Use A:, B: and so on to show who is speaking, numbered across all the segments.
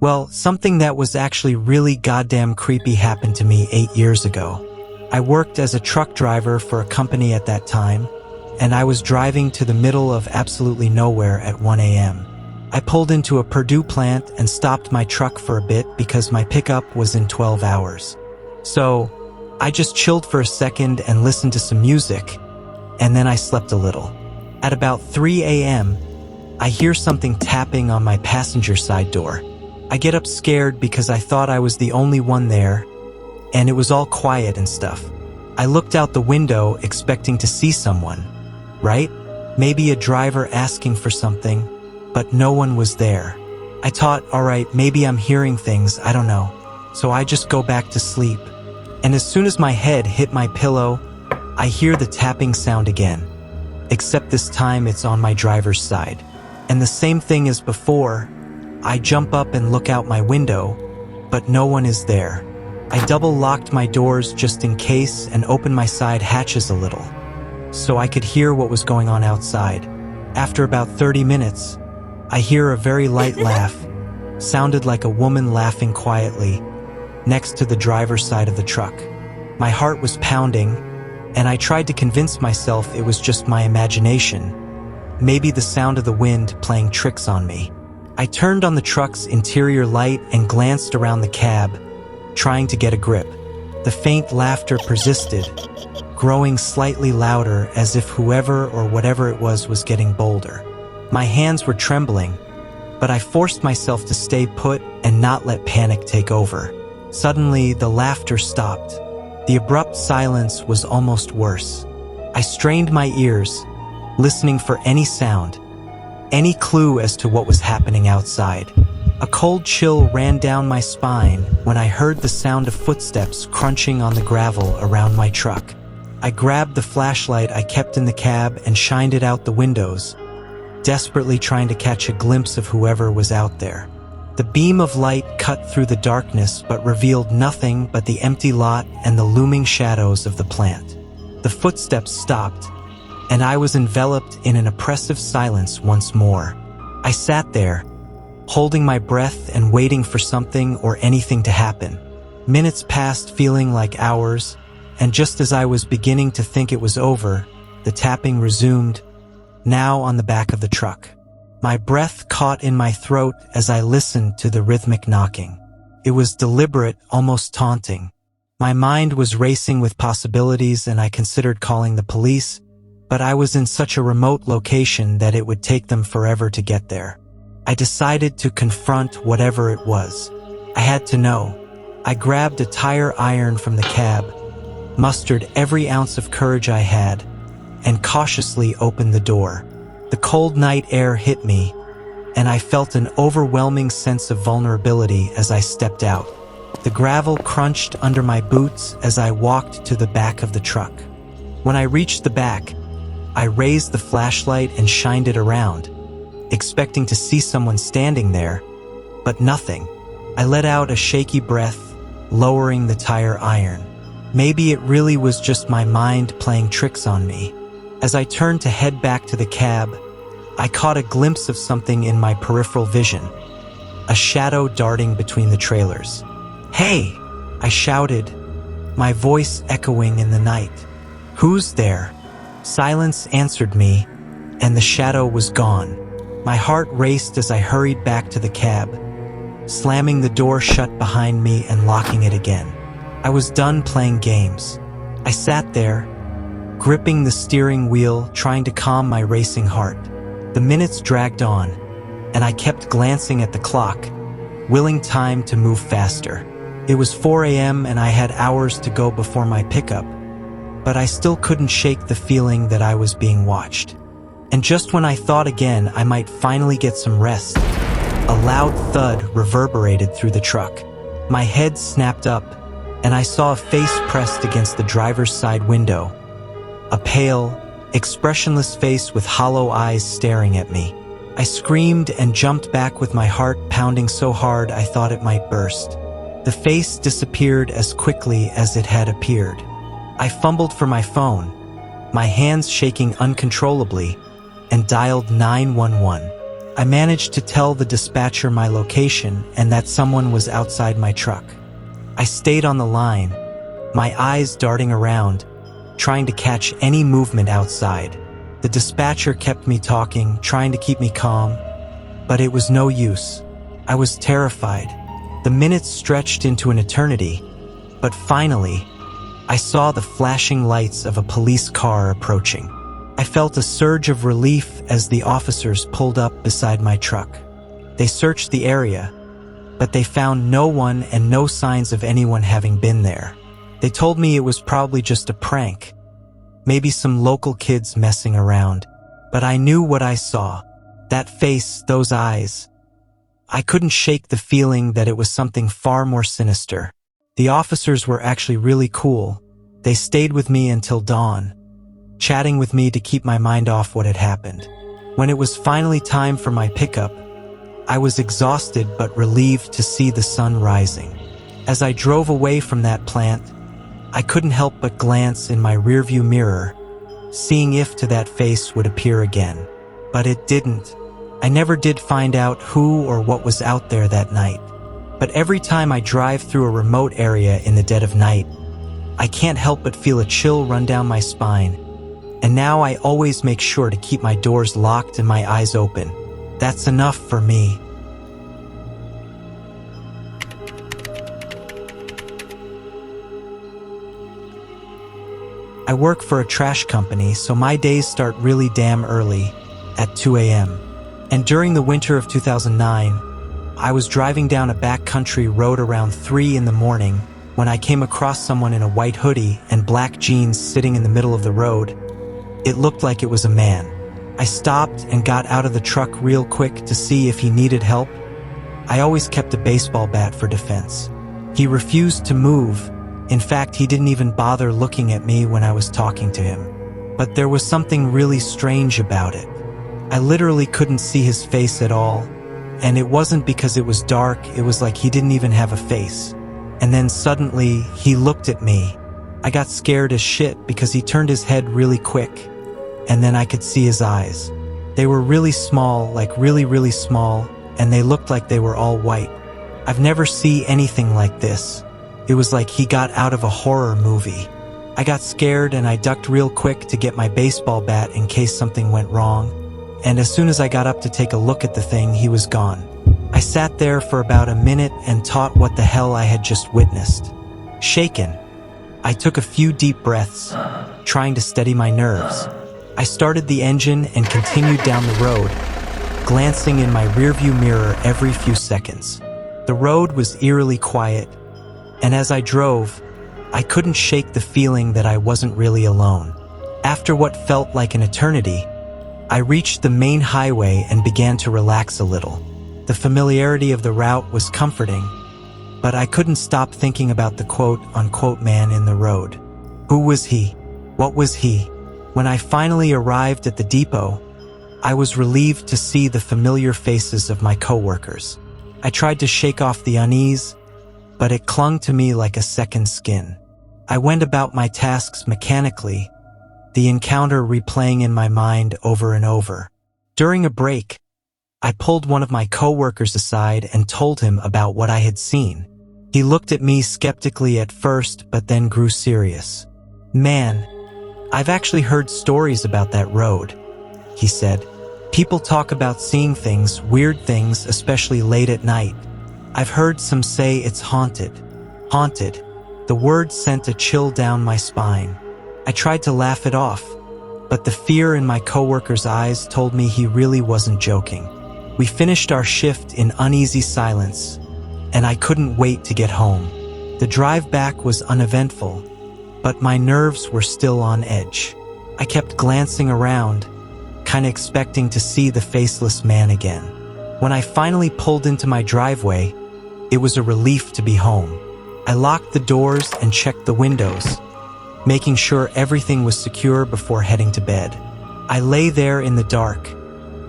A: Well, something that was actually really goddamn creepy happened to me 8 years ago. I worked as a truck driver for a company at that time, and I was driving to the middle of absolutely nowhere at 1 a.m. I pulled into a Purdue plant and stopped my truck for a bit because my pickup was in 12 hours. So, I just chilled for a second and listened to some music, and then I slept a little. At about 3 a.m., I hear something tapping on my passenger side door. I get up scared because I thought I was the only one there, and it was all quiet and stuff. I looked out the window expecting to see someone, right? Maybe a driver asking for something, but no one was there. I thought, alright, maybe I'm hearing things, I don't know. So I just go back to sleep. And as soon as my head hit my pillow, I hear the tapping sound again. Except this time it's on my driver's side. And the same thing as before, I jump up and look out my window, but no one is there. I double-locked my doors just in case and opened my side hatches a little, so I could hear what was going on outside. After about 30 minutes, I hear a very light laugh. Sounded like a woman laughing quietly, next to the driver's side of the truck. My heart was pounding, and I tried to convince myself it was just my imagination. Maybe the sound of the wind playing tricks on me. I turned on the truck's interior light and glanced around the cab, trying to get a grip. The faint laughter persisted, growing slightly louder as if whoever or whatever it was getting bolder. My hands were trembling, but I forced myself to stay put and not let panic take over. Suddenly, the laughter stopped. The abrupt silence was almost worse. I strained my ears, listening for any sound, any clue as to what was happening outside. A cold chill ran down my spine when I heard the sound of footsteps crunching on the gravel around my truck. I grabbed the flashlight I kept in the cab and shined it out the windows, desperately trying to catch a glimpse of whoever was out there. The beam of light cut through the darkness but revealed nothing but the empty lot and the looming shadows of the plant. The footsteps stopped, and I was enveloped in an oppressive silence once more. I sat there, holding my breath and waiting for something or anything to happen. Minutes passed feeling like hours, and just as I was beginning to think it was over, the tapping resumed, now on the back of the truck. My breath caught in my throat as I listened to the rhythmic knocking. It was deliberate, almost taunting. My mind was racing with possibilities and I considered calling the police, but I was in such a remote location that it would take them forever to get there. I decided to confront whatever it was. I had to know. I grabbed a tire iron from the cab, mustered every ounce of courage I had, and cautiously opened the door. The cold night air hit me, and I felt an overwhelming sense of vulnerability as I stepped out. The gravel crunched under my boots as I walked to the back of the truck. When I reached the back, I raised the flashlight and shined it around, expecting to see someone standing there, but nothing. I let out a shaky breath, lowering the tire iron. Maybe it really was just my mind playing tricks on me. As I turned to head back to the cab, I caught a glimpse of something in my peripheral vision, a shadow darting between the trailers. "Hey!" I shouted, my voice echoing in the night. "Who's there?" Silence answered me, and the shadow was gone. My heart raced as I hurried back to the cab, slamming the door shut behind me and locking it again. I was done playing games. I sat there, gripping the steering wheel, trying to calm my racing heart. The minutes dragged on, and I kept glancing at the clock, willing time to move faster. It was 4 a.m. and I had hours to go before my pickup, but I still couldn't shake the feeling that I was being watched. And just when I thought again I might finally get some rest, a loud thud reverberated through the truck. My head snapped up, and I saw a face pressed against the driver's side window. A pale, expressionless face with hollow eyes staring at me. I screamed and jumped back with my heart pounding so hard I thought it might burst. The face disappeared as quickly as it had appeared. I fumbled for my phone, my hands shaking uncontrollably, and dialed 911. I managed to tell the dispatcher my location and that someone was outside my truck. I stayed on the line, my eyes darting around, trying to catch any movement outside. The dispatcher kept me talking, trying to keep me calm, but it was no use. I was terrified. The minutes stretched into an eternity, but finally, I saw the flashing lights of a police car approaching. I felt a surge of relief as the officers pulled up beside my truck. They searched the area, but they found no one and no signs of anyone having been there. They told me it was probably just a prank, maybe some local kids messing around, but I knew what I saw. That face, those eyes. I couldn't shake the feeling that it was something far more sinister. The officers were actually really cool. They stayed with me until dawn, chatting with me to keep my mind off what had happened. When it was finally time for my pickup, I was exhausted but relieved to see the sun rising. As I drove away from that plant, I couldn't help but glance in my rearview mirror, seeing if that face would appear again. But it didn't. I never did find out who or what was out there that night. But every time I drive through a remote area in the dead of night, I can't help but feel a chill run down my spine. And now I always make sure to keep my doors locked and my eyes open. That's enough for me. I work for a trash company, so my days start really damn early, at 2 a.m. And during the winter of 2009, I was driving down a backcountry road around 3 in the morning when I came across someone in a white hoodie and black jeans sitting in the middle of the road. It looked like it was a man. I stopped and got out of the truck real quick to see if he needed help. I always kept a baseball bat for defense. He refused to move. In fact, he didn't even bother looking at me when I was talking to him. But there was something really strange about it. I literally couldn't see his face at all. And it wasn't because it was dark, it was like he didn't even have a face. And then suddenly, he looked at me. I got scared as shit because he turned his head really quick. And then I could see his eyes. They were really small, like really, really small, and they looked like they were all white. I've never seen anything like this. It was like he got out of a horror movie. I got scared and I ducked real quick to get my baseball bat in case something went wrong. And as soon as I got up to take a look at the thing, he was gone. I sat there for about a minute and thought what the hell I had just witnessed. Shaken, I took a few deep breaths, trying to steady my nerves. I started the engine and continued down the road, glancing in my rearview mirror every few seconds. The road was eerily quiet, and as I drove, I couldn't shake the feeling that I wasn't really alone. After what felt like an eternity, I reached the main highway and began to relax a little. The familiarity of the route was comforting, but I couldn't stop thinking about the quote-unquote man in the road. Who was he? What was he? When I finally arrived at the depot, I was relieved to see the familiar faces of my coworkers. I tried to shake off the unease, but it clung to me like a second skin. I went about my tasks mechanically, the encounter replaying in my mind over and over. During a break, I pulled one of my coworkers aside and told him about what I had seen. He looked at me skeptically at first, but then grew serious. "Man, I've actually heard stories about that road," he said. "People talk about seeing things, weird things, especially late at night. I've heard some say it's haunted." Haunted. The word sent a chill down my spine. I tried to laugh it off, but the fear in my coworker's eyes told me he really wasn't joking. We finished our shift in uneasy silence, and I couldn't wait to get home. The drive back was uneventful, but my nerves were still on edge. I kept glancing around, kinda expecting to see the faceless man again. When I finally pulled into my driveway, it was a relief to be home. I locked the doors and checked the windows, making sure everything was secure before heading to bed. I lay there in the dark,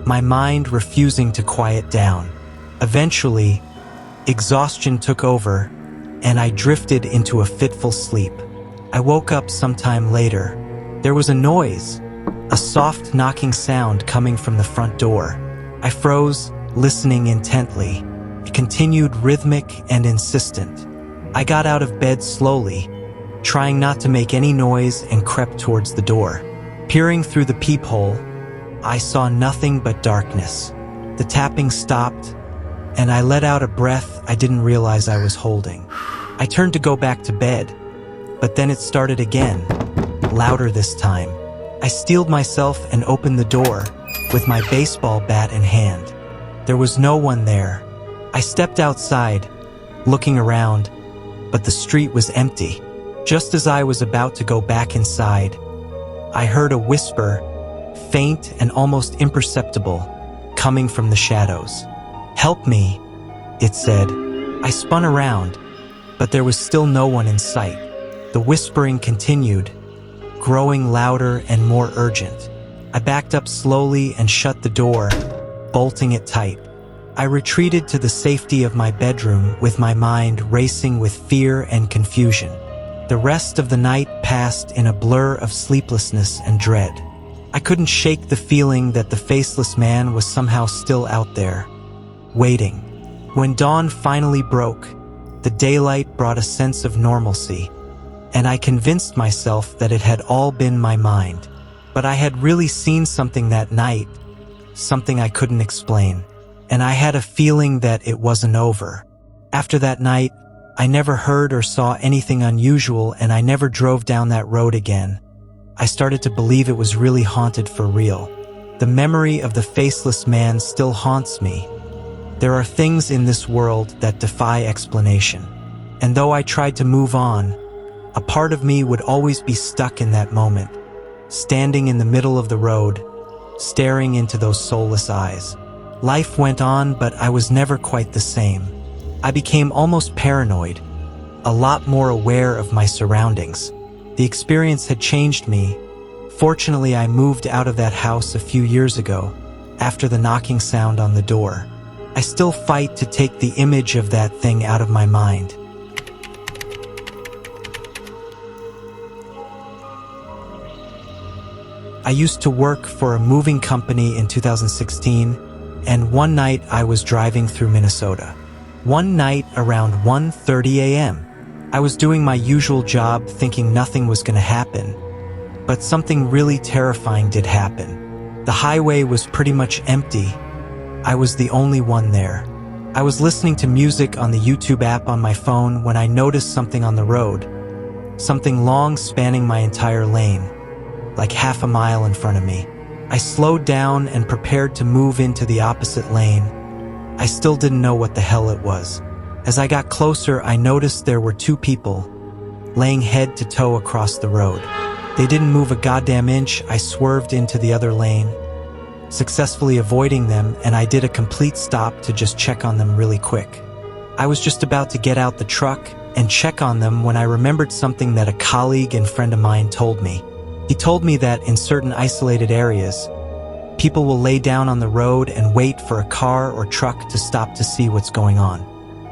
A: my mind refusing to quiet down. Eventually, exhaustion took over, and I drifted into a fitful sleep. I woke up sometime later. There was a noise, a soft knocking sound coming from the front door. I froze, listening intently. It continued rhythmic and insistent. I got out of bed slowly, trying not to make any noise, and crept towards the door. Peering through the peephole, I saw nothing but darkness. The tapping stopped, and I let out a breath I didn't realize I was holding. I turned to go back to bed, but then it started again, louder this time. I steeled myself and opened the door with my baseball bat in hand. There was no one there. I stepped outside, looking around, but the street was empty. Just as I was about to go back inside, I heard a whisper, faint and almost imperceptible, coming from the shadows. "Help me," it said. I spun around, but there was still no one in sight. The whispering continued, growing louder and more urgent. I backed up slowly and shut the door, bolting it tight. I retreated to the safety of my bedroom with my mind racing with fear and confusion. The rest of the night passed in a blur of sleeplessness and dread. I couldn't shake the feeling that the faceless man was somehow still out there, waiting. When dawn finally broke, the daylight brought a sense of normalcy, and I convinced myself that it had all been my mind. But I had really seen something that night, something I couldn't explain, and I had a feeling that it wasn't over. After that night, I never heard or saw anything unusual, and I never drove down that road again. I started to believe it was really haunted for real. The memory of the faceless man still haunts me. There are things in this world that defy explanation, and though I tried to move on, a part of me would always be stuck in that moment, standing in the middle of the road, staring into those soulless eyes. Life went on, but I was never quite the same. I became almost paranoid, a lot more aware of my surroundings. The experience had changed me. Fortunately, I moved out of that house a few years ago, after the knocking sound on the door. I still fight to take the image of that thing out of my mind. I used to work for a moving company in 2016, and one night I was driving through Minnesota. One night around 1:30 a.m. I was doing my usual job thinking nothing was going to happen, but something really terrifying did happen. The highway was pretty much empty. I was the only one there. I was listening to music on the YouTube app on my phone when I noticed something on the road, something long spanning my entire lane, like half a mile in front of me. I slowed down and prepared to move into the opposite lane. I still didn't know what the hell it was. As I got closer, I noticed there were two people, laying head to toe across the road. They didn't move a goddamn inch. I swerved into the other lane, successfully avoiding them, and I did a complete stop to just check on them really quick. I was just about to get out the truck and check on them when I remembered something that a colleague and friend of mine told me. He told me that in certain isolated areas, people will lay down on the road and wait for a car or truck to stop to see what's going on.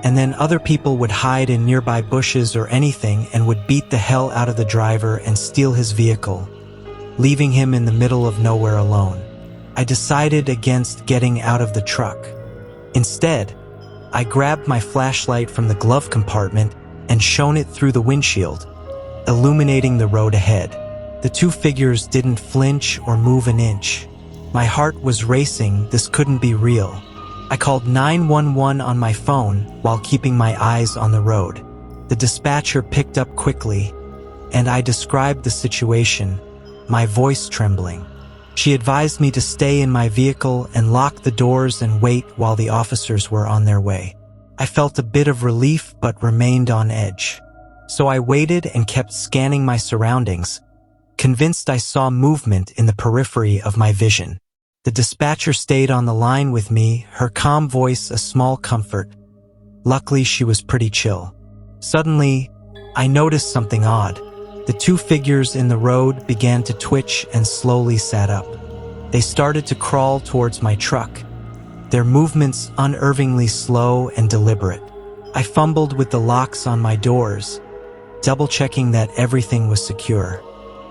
A: And then other people would hide in nearby bushes or anything and would beat the hell out of the driver and steal his vehicle, leaving him in the middle of nowhere alone. I decided against getting out of the truck. Instead, I grabbed my flashlight from the glove compartment and shone it through the windshield, illuminating the road ahead. The two figures didn't flinch or move an inch. My heart was racing. This couldn't be real. I called 911 on my phone while keeping my eyes on the road. The dispatcher picked up quickly, and I described the situation, my voice trembling. She advised me to stay in my vehicle and lock the doors and wait while the officers were on their way. I felt a bit of relief but remained on edge. So I waited and kept scanning my surroundings, convinced I saw movement in the periphery of my vision. The dispatcher stayed on the line with me, her calm voice a small comfort. Luckily, she was pretty chill. Suddenly, I noticed something odd. The two figures in the road began to twitch and slowly sat up. They started to crawl towards my truck, their movements unnervingly slow and deliberate. I fumbled with the locks on my doors, double-checking that everything was secure.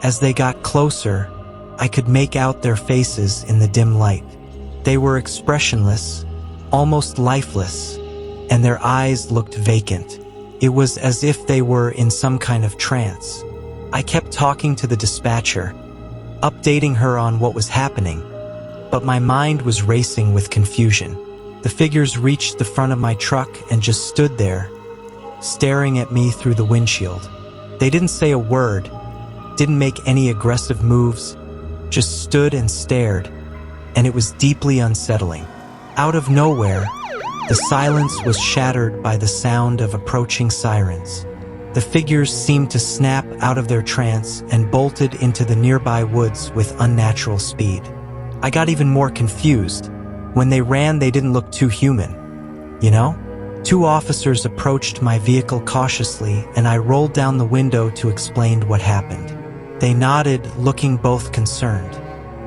A: As they got closer, I could make out their faces in the dim light. They were expressionless, almost lifeless, and their eyes looked vacant. It was as if they were in some kind of trance. I kept talking to the dispatcher, updating her on what was happening, but my mind was racing with confusion. The figures reached the front of my truck and just stood there, staring at me through the windshield. They didn't say a word, didn't make any aggressive moves, just stood and stared, and it was deeply unsettling. Out of nowhere, the silence was shattered by the sound of approaching sirens. The figures seemed to snap out of their trance and bolted into the nearby woods with unnatural speed. I got even more confused. When they ran, they didn't look too human. You know? 2 officers approached my vehicle cautiously, and I rolled down the window to explain what happened. They nodded, looking both concerned.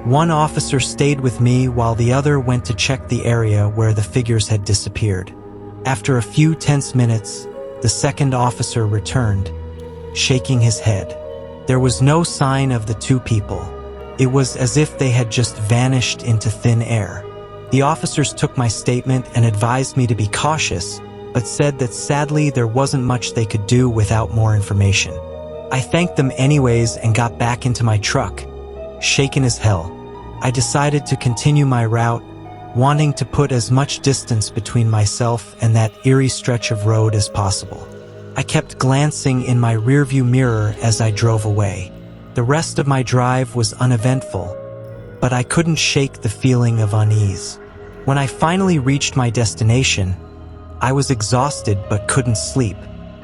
A: One officer stayed with me while the other went to check the area where the figures had disappeared. After a few tense minutes, the second officer returned, shaking his head. There was no sign of the 2 people. It was as if they had just vanished into thin air. The officers took my statement and advised me to be cautious, but said that sadly there wasn't much they could do without more information. I thanked them anyways and got back into my truck, shaken as hell. I decided to continue my route, wanting to put as much distance between myself and that eerie stretch of road as possible. I kept glancing in my rearview mirror as I drove away. The rest of my drive was uneventful, but I couldn't shake the feeling of unease. When I finally reached my destination, I was exhausted but couldn't sleep.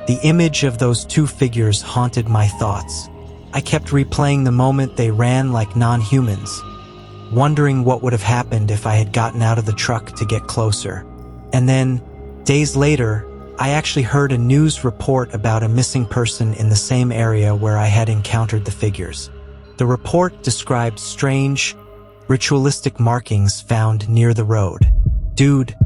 A: The image of those 2 figures haunted my thoughts. I kept replaying the moment they ran like non-humans, wondering what would have happened if I had gotten out of the truck to get closer. And then, days later, I actually heard a news report about a missing person in the same area where I had encountered the figures. The report described strange, ritualistic markings found near the road. Dude,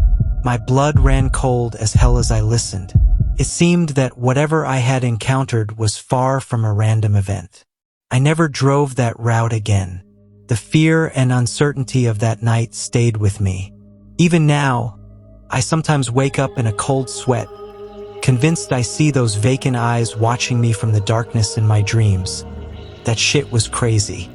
A: my blood ran cold as hell as I listened. It seemed that whatever I had encountered was far from a random event. I never drove that route again. The fear and uncertainty of that night stayed with me. Even now, I sometimes wake up in a cold sweat, convinced I see those vacant eyes watching me from the darkness in my dreams. That shit was crazy.